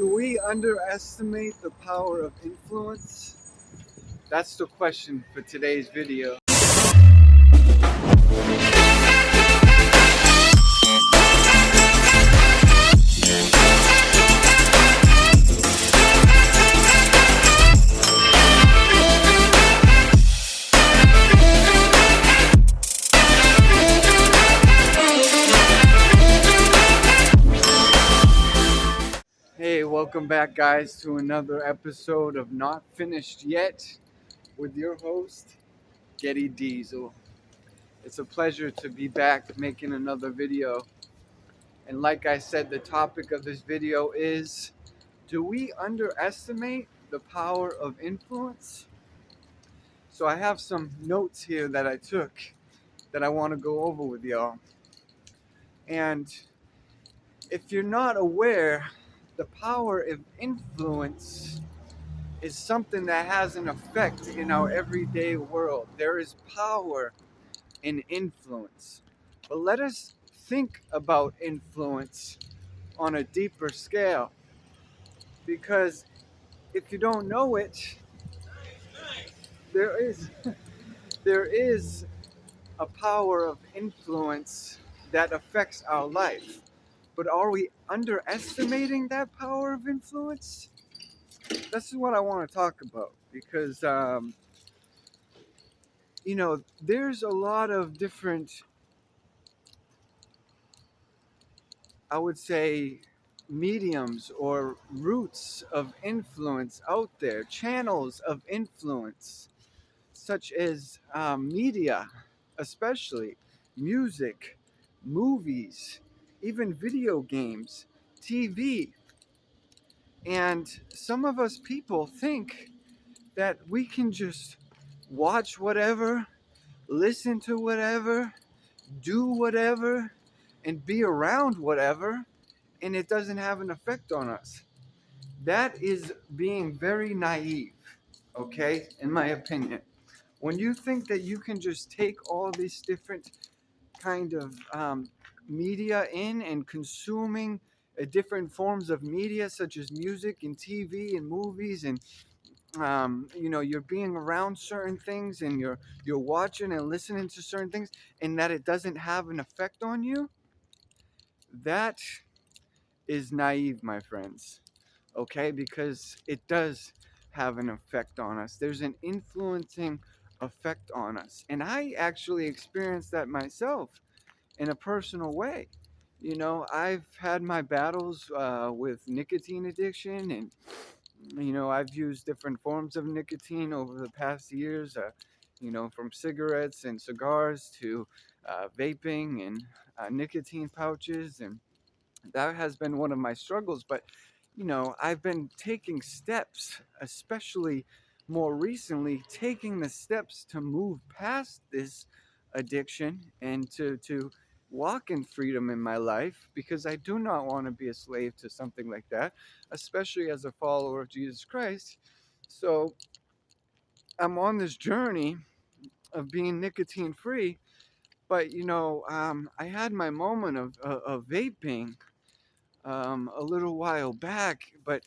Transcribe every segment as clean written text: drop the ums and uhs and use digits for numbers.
Do we underestimate the power of influence? That's the question for today's video. Hey, welcome back, guys, to another episode of Not Finished Yet with your host, Getty Diesel. It's a pleasure to be back making another video. And like I said, the topic of this video is, do we underestimate the power of influence? So I have some notes here that I took that I want to go over with y'all. And if you're not aware, the power of influence is something that has an effect in our everyday world. There is power in influence. But let us think about influence on a deeper scale. Because if you don't know it, there is there is a power of influence that affects our life. But are we underestimating that power of influence? This is what I want to talk about because, there's a lot of different, I would say, mediums or routes of influence out there, channels of influence, such as media, especially music, movies, even video games, TV. And some of us people think that we can just watch whatever, listen to whatever, do whatever, and be around whatever, and it doesn't have an effect on us. That is being very naive, okay, in my opinion. When you think that you can just take all these different kind of media in and consuming different forms of media such as music and TV and movies and you're being around certain things and you're watching and listening to certain things and that it doesn't have an effect on you, that is naive, my friends. Okay, because it does have an effect on us. There's an influencing effect on us, and I actually experienced that myself in a personal way. I've had my battles with nicotine addiction, and I've used different forms of nicotine over the past years, from cigarettes and cigars to vaping and nicotine pouches. And that has been one of my struggles. But, I've been taking steps, especially more recently, taking the steps to move past this addiction and to walk in freedom in my life, because I do not want to be a slave to something like that, especially as a follower of Jesus Christ. So I'm on this journey of being nicotine free. But I had my moment of vaping a little while back, but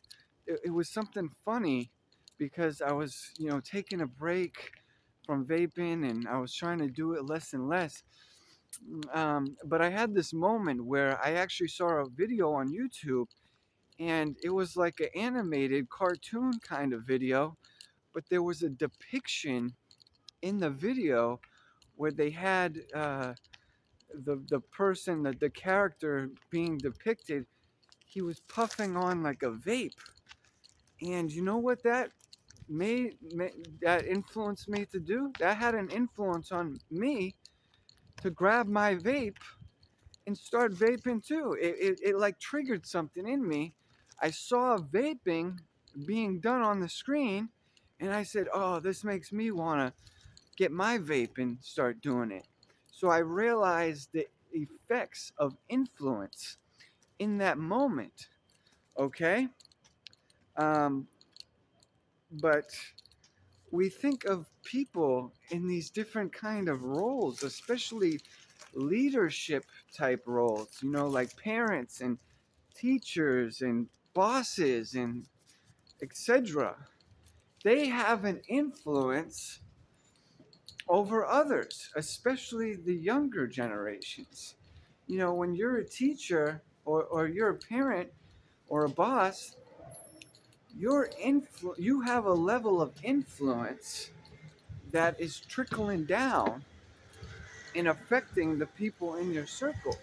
it was something funny because I was taking a break from vaping and I was trying to do it less and less. But I had this moment where I actually saw a video on YouTube, and it was like an animated cartoon kind of video, but there was a depiction in the video where they had the person, the character being depicted, he was puffing on like a vape. And you know what that made that influenced me to do? That had an influence on me to grab my vape and start vaping too. It like triggered something in me. I saw vaping being done on the screen, and I said, oh, this makes me want to get my vape and start doing it. So I realized the effects of influence in that moment. Okay? Um, but we think of people in these different kind of roles, especially leadership type roles, like parents and teachers and bosses and etc. They have an influence over others, especially the younger generations. You know, when you're a teacher or you're a parent or a boss, you have a level of influence that is trickling down and affecting the people in your circle.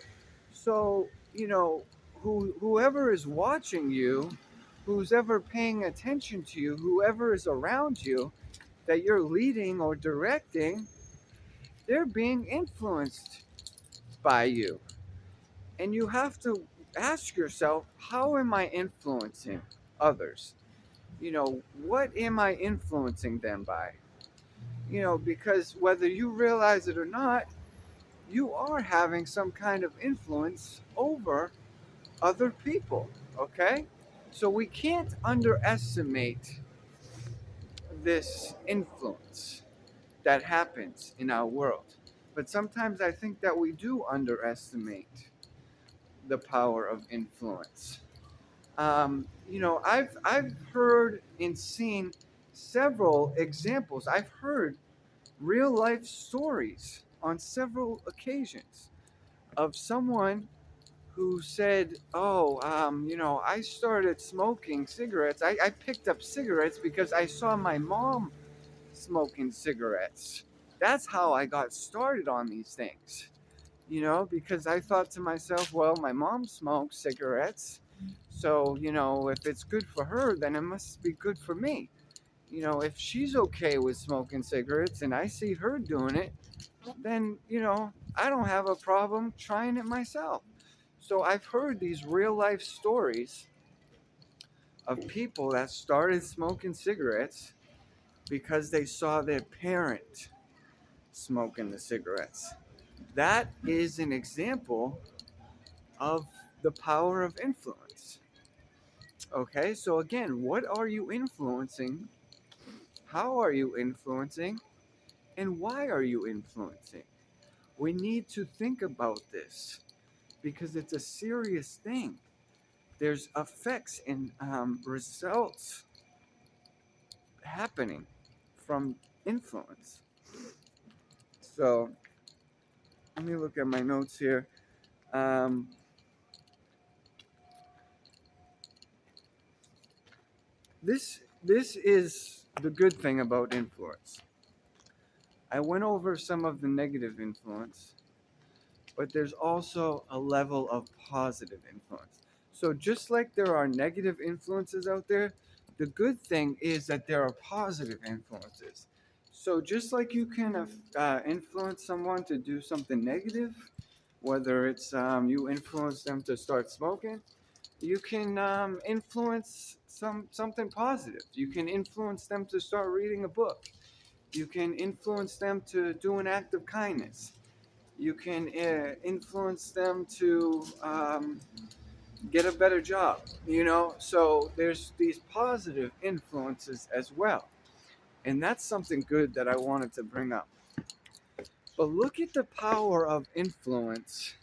So, you know, whoever is watching you, who's ever paying attention to you, whoever is around you that you're leading or directing, they're being influenced by you. And you have to ask yourself, how am I influencing others? You know, what am I influencing them by? You know, because whether you realize it or not, you are having some kind of influence over other people, okay? So we can't underestimate this influence that happens in our world. But sometimes I think that we do underestimate the power of influence. You know, I've heard and seen several examples. I've heard real life stories on several occasions of someone who said, "Oh, you know, I started smoking cigarettes. I picked up cigarettes because I saw my mom smoking cigarettes. That's how I got started on these things." You know, because I thought to myself, well, my mom smokes cigarettes. So, you know, if it's good for her, then it must be good for me. You know, if she's okay with smoking cigarettes and I see her doing it, then, you know, I don't have a problem trying it myself. So I've heard these real life stories of people that started smoking cigarettes because they saw their parent smoking the cigarettes. That is an example of the power of influence. Okay, so again, what are you influencing? How are you influencing? And why are you influencing? We need to think about this because it's a serious thing. There's effects and results happening from influence. So let me look at my notes here. Um, this is the good thing about influence. I went over some of the negative influence, but there's also a level of positive influence. So just like there are negative influences out there, the good thing is that there are positive influences. So just like you can influence someone to do something negative, whether it's you influence them to start smoking, you can influence something positive. You can influence them to start reading a book. You can influence them to do an act of kindness. You can influence them to get a better job. You know, so there's these positive influences as well, and that's something good that I wanted to bring up. But look at the power of influence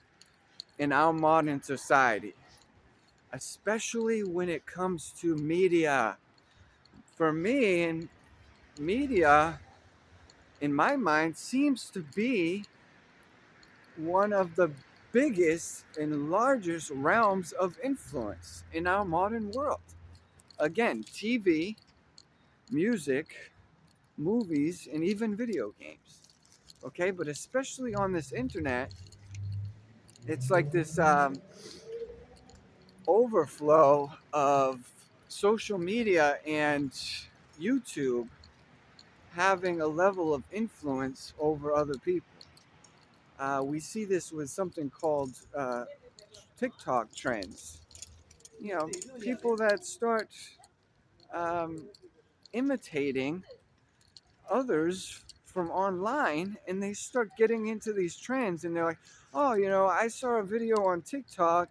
in our modern society, especially when it comes to media. For me, and media, in my mind, seems to be one of the biggest and largest realms of influence in our modern world. Again, TV, music, movies, and even video games. Okay, but especially on this internet, it's like this overflow of social media and YouTube having a level of influence over other people. We see this with something called TikTok trends. You know, people that start um, imitating others from online and they start getting into these trends and they're like, oh, you know, I saw a video on TikTok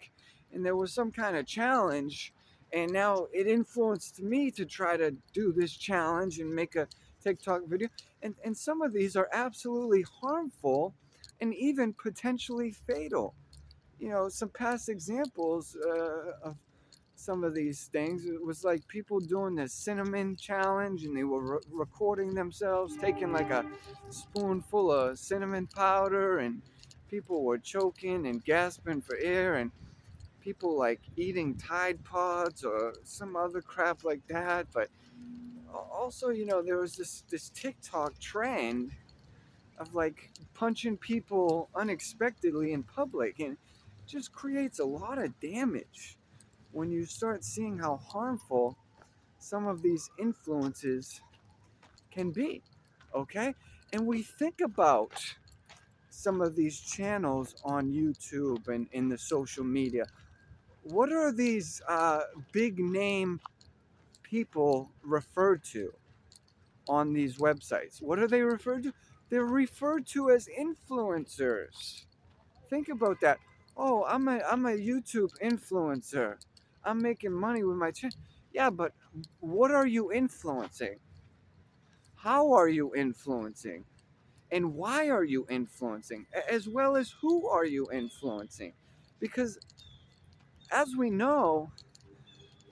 and there was some kind of challenge and now it influenced me to try to do this challenge and make a TikTok video. And some of these are absolutely harmful and even potentially fatal. You know, some past examples of some of these things. It was like people doing the cinnamon challenge, and they were recording themselves taking like a spoonful of cinnamon powder, and people were choking and gasping for air, and people like eating Tide Pods or some other crap like that. But also, there was this TikTok trend of like punching people unexpectedly in public, and just creates a lot of damage when you start seeing how harmful some of these influences can be. Okay? And we think about some of these channels on YouTube and in the social media. What are these big name people referred to on these websites? What are they referred to? They're referred to as influencers. Think about that. Oh, I'm a YouTube influencer. I'm making money with my channel. Yeah, but what are you influencing? How are you influencing? And why are you influencing? As well as who are you influencing? Because as we know,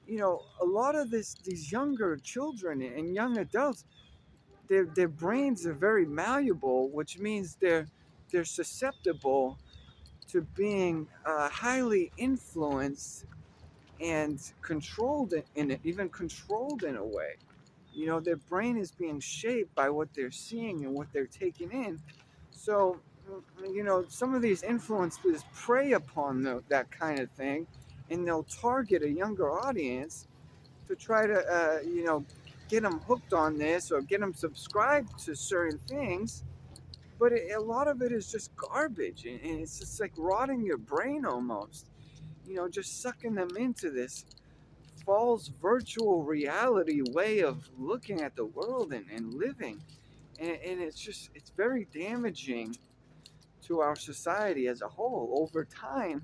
a lot of these younger children and young adults, their brains are very malleable, which means they're susceptible to being highly influenced and controlled even controlled in a way. Their brain is being shaped by what they're seeing and what they're taking in. So, some of these influences prey upon that kind of thing, and they'll target a younger audience to try to, get them hooked on this or get them subscribed to certain things. But a lot of it is just garbage, and it's just like rotting your brain almost. Just sucking them into this false virtual reality way of looking at the world and living. And it's very damaging to our society as a whole. Over time,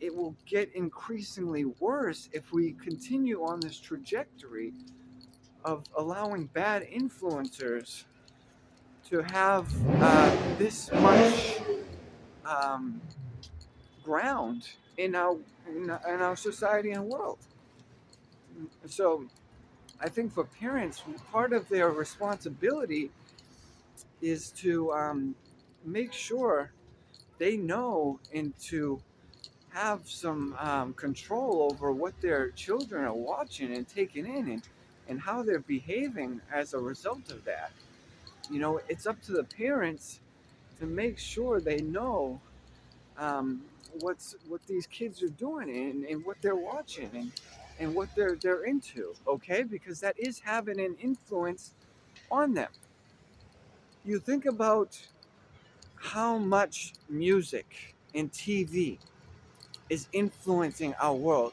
it will get increasingly worse if we continue on this trajectory of allowing bad influencers to have this much um, ground in our society and world. So I think for parents, part of their responsibility is to make sure they know and to have some control over what their children are watching and taking in, and how they're behaving as a result of that. It's up to the parents to make sure they know um, what these kids are doing, and what they're watching, and what they're into. Okay, because that is having an influence on them. You think about how much music and TV is influencing our world.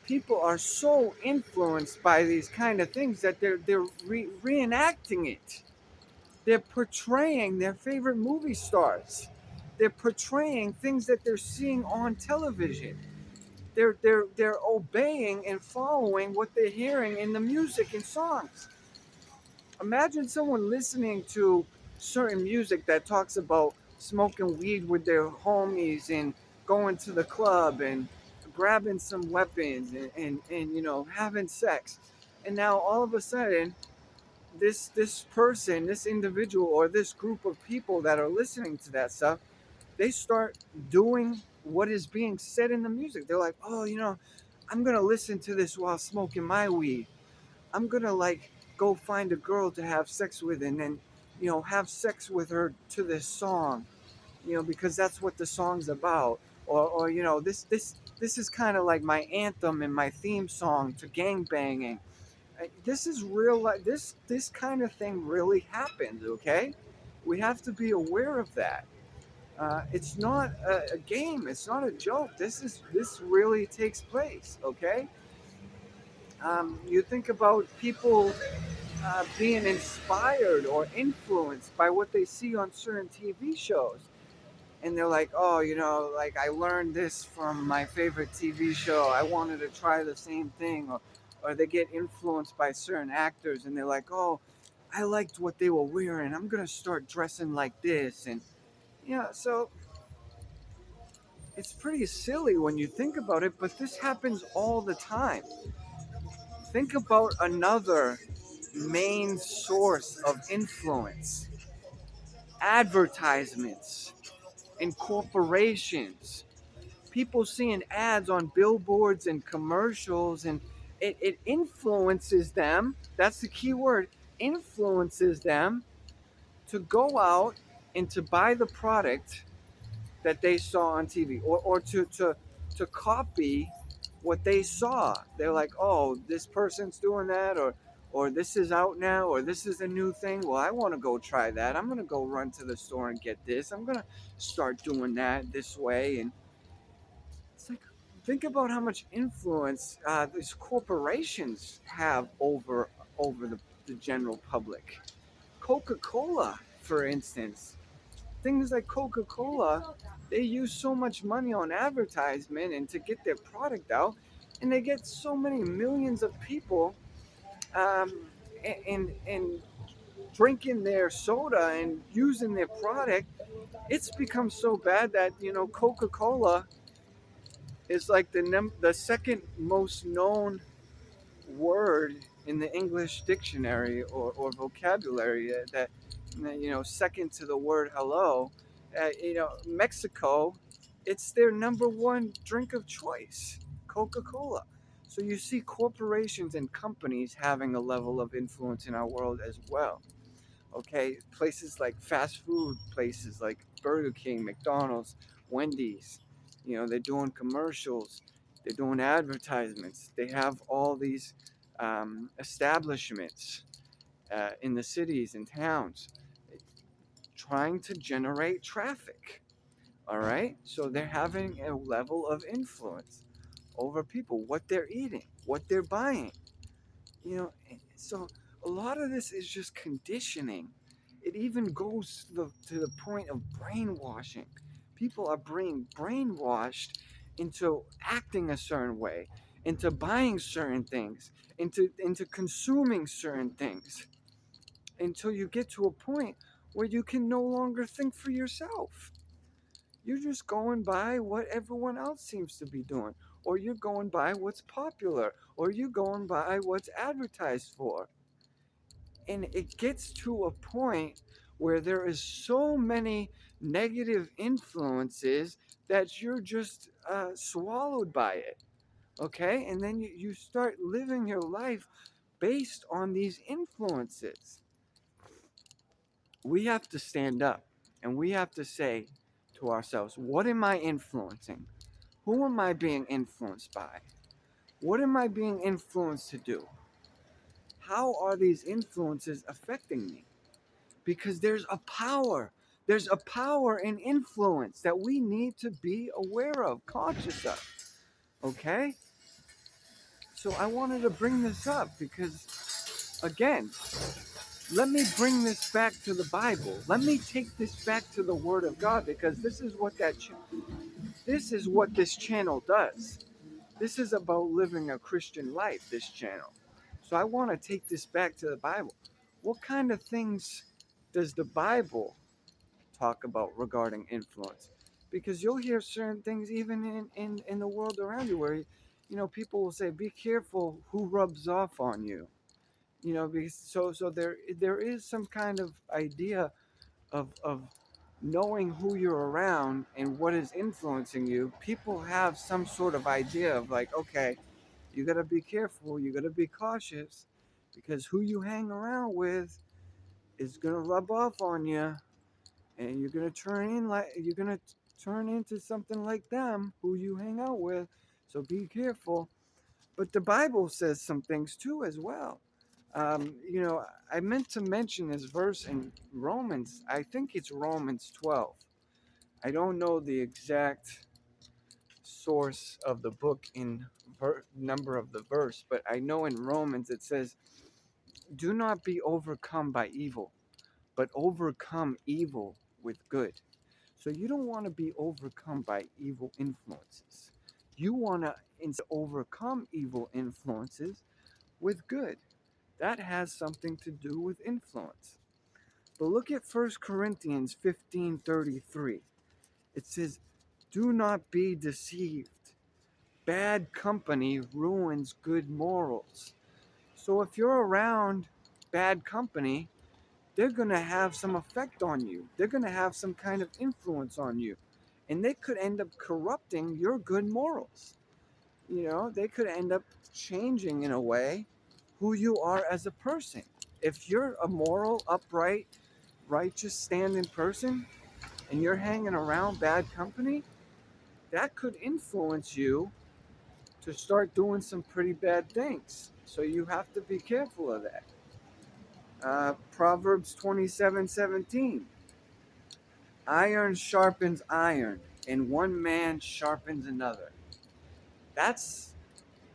People are so influenced by these kind of things that they're reenacting it. They're portraying their favorite movie stars. They're portraying things that they're seeing on television. They're obeying and following what they're hearing in the music and songs. Imagine someone listening to certain music that talks about smoking weed with their homies and going to the club and grabbing some weapons and having sex. And now all of a sudden, this person, this individual, or this group of people that are listening to that stuff, they start doing what is being said in the music. They're like, oh, I'm gonna listen to this while smoking my weed. I'm gonna like go find a girl to have sex with, and then have sex with her to this song, because that's what the song's about. Or this is kind of like my anthem and my theme song to gang banging. This is real life. This kind of thing really happens. Okay, we have to be aware of that. It's not a game. It's not a joke. This really takes place. Okay. You think about people being inspired or influenced by what they see on certain TV shows. And they're like, oh, like I learned this from my favorite TV show. I wanted to try the same thing. Or they get influenced by certain actors, and they're like, oh, I liked what they were wearing. I'm going to start dressing like this. And, so It's pretty silly when you think about it, but this happens all the time. Think about another main source of influence: advertisements and corporations. People seeing ads on billboards and commercials, and it influences them. That's the key word: influences them to go out and to buy the product that they saw on TV, or to copy what they saw. They're like, oh, this person's doing that, or this is out now, or this is a new thing. Well, I want to go try that. I'm going to go run to the store and get this. I'm going to start doing that this way. And it's like, think about how much influence these corporations have over the general public. Coca-Cola, for instance, things like Coca-Cola, they use so much money on advertisement and to get their product out, and they get so many millions of people um, in drinking their soda and using their product. It's become so bad that Coca-Cola is like the second most known word in the English dictionary or vocabulary, that second to the word hello. Mexico, it's their number one drink of choice, Coca-Cola. So you see corporations and companies having a level of influence in our world as well. Okay, places like fast food places like Burger King, McDonald's, Wendy's, they're doing commercials, they're doing advertisements, they have all these establishments in the cities and towns trying to generate traffic. All right, so they're having a level of influence over people, what they're eating, what they're buying. So a lot of this is just conditioning. It even goes to the point of brainwashing. People are being brainwashed into acting a certain way, into buying certain things, into consuming certain things, until you get to a point where you can no longer think for yourself. You're just going by what everyone else seems to be doing, or you're going by what's popular, or you're going by what's advertised for. And it gets to a point where there is so many negative influences that you're just swallowed by it. Okay, and then you start living your life based on these influences. We have to stand up and we have to say to ourselves, what am I influencing? Who am I being influenced by? What am I being influenced to do? How are these influences affecting me? Because there's a power in influence that we need to be aware of, conscious of. Okay, so I wanted to bring this up because, again, let me bring this back to the Bible. Let me take this back to the Word of God, because this is what this channel does. This is about living a Christian life, this channel. So I want to take this back to the Bible. What kind of things does the Bible talk about regarding influence? Because you'll hear certain things even in the world around you where people will say, be careful who rubs off on you. Because so there is some kind of idea of knowing who you're around and what is influencing you. People have some sort of idea of like, okay, you gotta be careful, you gotta be cautious, because who you hang around with is gonna rub off on you, and you're gonna turn into something like them who you hang out with. So be careful. But the Bible says some things too as well. I meant to mention this verse in Romans. I think it's Romans 12. I don't know the exact source of the book in number of the verse, but I know in Romans it says, "Do not be overcome by evil, but overcome evil with good." So you don't want to be overcome by evil influences. You want to overcome evil influences with good. That has something to do with influence. But look at 1 Corinthians 15:33. It says, Do not be deceived. Bad company ruins good morals. So if you're around bad company, they're going to have some effect on you. They're going to have some kind of influence on you. And they could end up corrupting your good morals. They could end up changing in a way who you are as a person. If you're a moral, upright, righteous, standing person and you're hanging around bad company, that could influence you to start doing some pretty bad things. So you have to be careful of that. Proverbs 27:17. Iron sharpens iron, and one man sharpens another. That's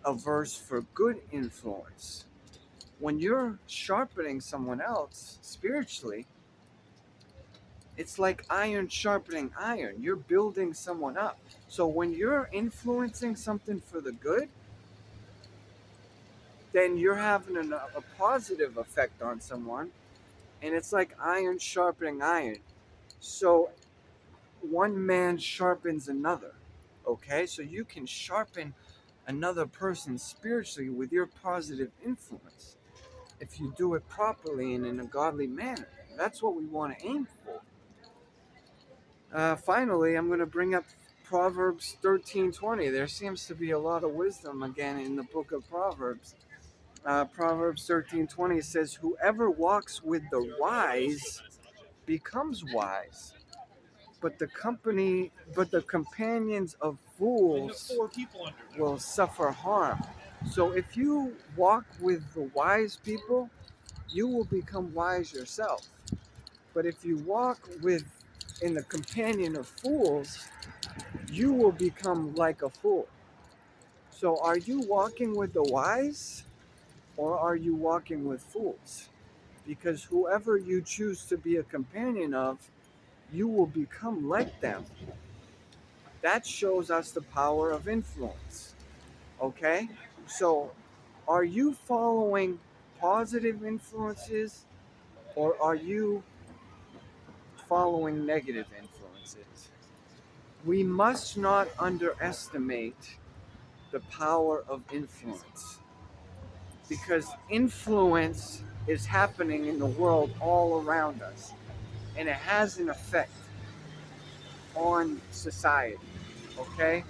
a verse for good influence. When you're sharpening someone else spiritually, it's like iron sharpening iron. You're building someone up. So when you're influencing something for the good, then you're having a positive effect on someone. And it's like iron sharpening iron. So one man sharpens another. Okay? So you can sharpen another person spiritually with your positive influence if you do it properly and in a godly manner. That's what we want to aim for. Finally, I'm going to bring up Proverbs 13:20. There seems to be a lot of wisdom again in the book of Proverbs. Proverbs 13:20 says, "Whoever walks with the wise becomes wise, but the companions of fools will suffer harm." So if you walk with the wise people, you will become wise yourself. But if you walk with in the companion of fools, you will become like a fool. So are you walking with the wise or are you walking with fools? Because whoever you choose to be a companion of, you will become like them. That shows us the power of influence. Okay? So are you following positive influences or are you following negative influences? We must not underestimate the power of influence because influence is happening in the world all around us and it has an effect on society. Okay?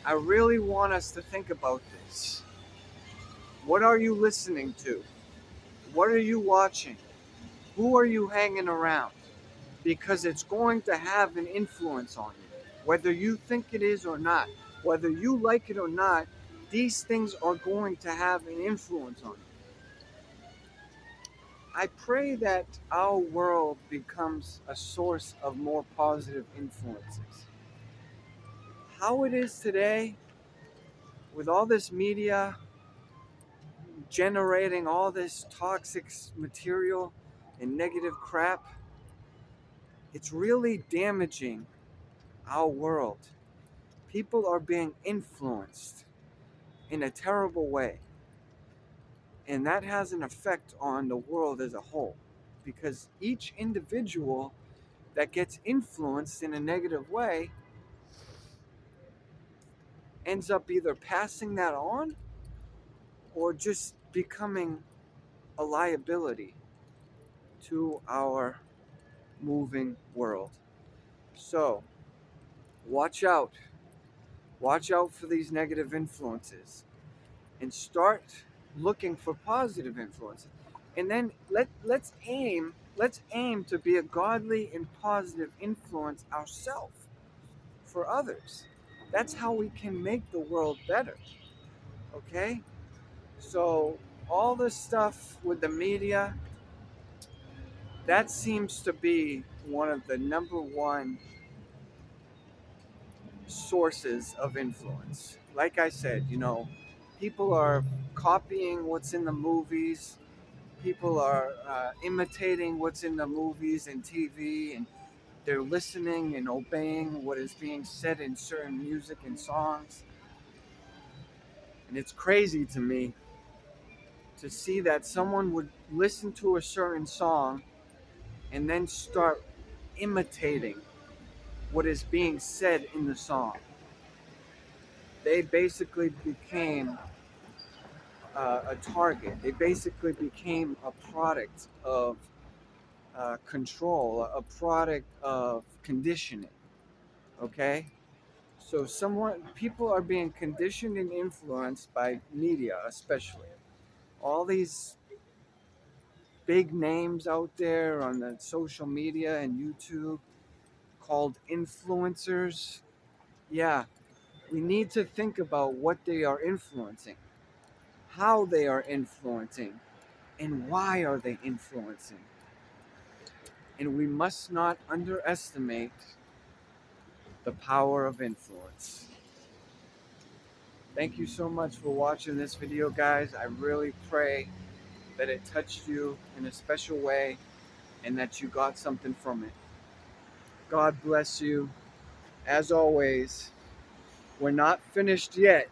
I really want us to think about this. What are you listening to? What are you watching? Who are you hanging around? Because it's going to have an influence on you, whether you think it is or not. Whether you like it or not, these things are going to have an influence on you. I pray that our world becomes a source of more positive influences. How it is today, with all this media generating all this toxic material and negative crap, it's really damaging our world. People are being influenced in a terrible way. And that has an effect on the world as a whole. Because each individual that gets influenced in a negative way ends up either passing that on or just becoming a liability to our moving world. So, watch out. Watch out for these negative influences and start looking for positive influences. And then let's aim to be a godly and positive influence ourselves for others. That's how we can make the world better. Okay? So all this stuff with the media, that seems to be one of the number one sources of influence. Like I said, people are copying what's in the movies. People are imitating what's in the movies and TV, and they're listening and obeying what is being said in certain music and songs. And it's crazy to me to see that someone would listen to a certain song and then start imitating what is being said in the song. They basically became a target. They basically became a product of control, a product of conditioning. Okay, so people are being conditioned and influenced by media, especially all these big names out there on the social media and YouTube called influencers. Yeah, we need to think about what they are influencing, how they are influencing, and why are they influencing. And we must not underestimate the power of influence. Thank you so much for watching this video, guys. I really pray that it touched you in a special way and that you got something from it. God bless you. As always, we're not finished yet.